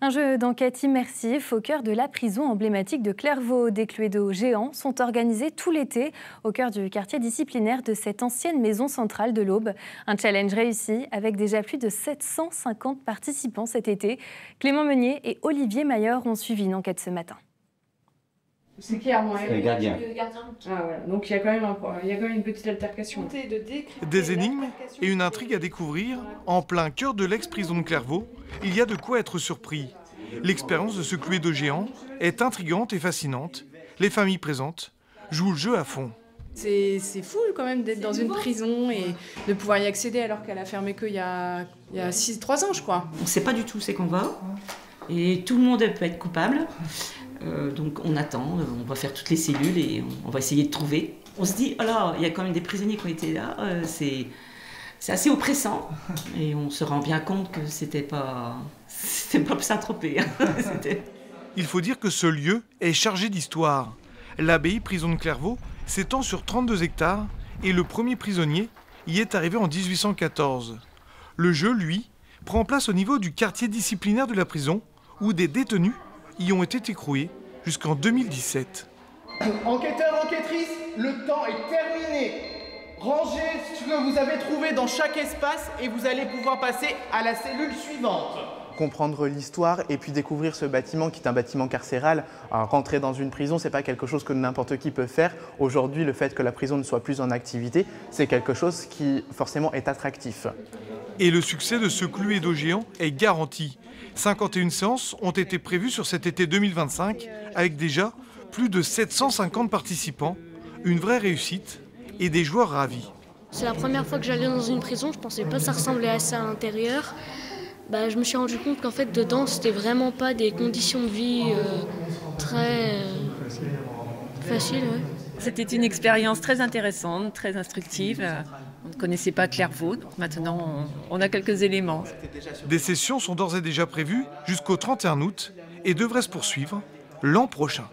Un jeu d'enquête immersif au cœur de la prison emblématique de Clairvaux. Des cluedos géants sont organisés tout l'été au cœur du quartier disciplinaire de cette ancienne maison centrale de l'Aube. Un challenge réussi avec déjà plus de 750 participants cet été. Clément Meunier et Olivier Mayer ont suivi une enquête ce matin. C'est qui Armand? Le gardien. Ah ouais, donc il y a quand même une petite altercation. Des énigmes et une intrigue à découvrir en plein cœur de l'ex-prison de Clairvaux. Il y a de quoi être surpris. L'expérience de ce cluedo géant est intrigante et fascinante. Les familles présentes jouent le jeu à fond. C'est fou quand même d'être dans une prison et de pouvoir y accéder alors qu'elle a fermé qu'il y a 3 ans, je crois. On ne sait pas du tout où c'est qu'on va et tout le monde peut être coupable. Donc on attend, on va faire toutes les cellules et on va essayer de trouver. On se dit, oh là, il y a quand même des prisonniers qui ont été là, c'est assez oppressant. Et on se rend bien compte que c'était pas Saint-Tropez. Il faut dire que ce lieu est chargé d'histoire. L'abbaye prison de Clairvaux s'étend sur 32 hectares et le premier prisonnier y est arrivé en 1814. Le jeu, lui, prend place au niveau du quartier disciplinaire de la prison où des détenus y ont été écroués jusqu'en 2017. Enquêteurs, enquêtrices, le temps est terminé. Rangez ce que vous avez trouvé dans chaque espace et vous allez pouvoir passer à la cellule suivante. Comprendre l'histoire et puis découvrir ce bâtiment qui est un bâtiment carcéral. Rentrer dans une prison, c'est pas quelque chose que n'importe qui peut faire. Aujourd'hui, le fait que la prison ne soit plus en activité, c'est quelque chose qui forcément est attractif. Et le succès de ce cluedo géant est garanti. 51 séances ont été prévues sur cet été 2025 avec déjà plus de 750 participants, une vraie réussite et des joueurs ravis. C'est la première fois que j'allais dans une prison, je pensais pas que ça ressemblait à ça à l'intérieur. Je me suis rendu compte qu'en fait dedans c'était vraiment pas des conditions de vie très faciles. Ouais. C'était une expérience très intéressante, très instructive. On ne connaissait pas Clairvaux, donc maintenant on a quelques éléments. Des sessions sont d'ores et déjà prévues jusqu'au 31 août et devraient se poursuivre l'an prochain.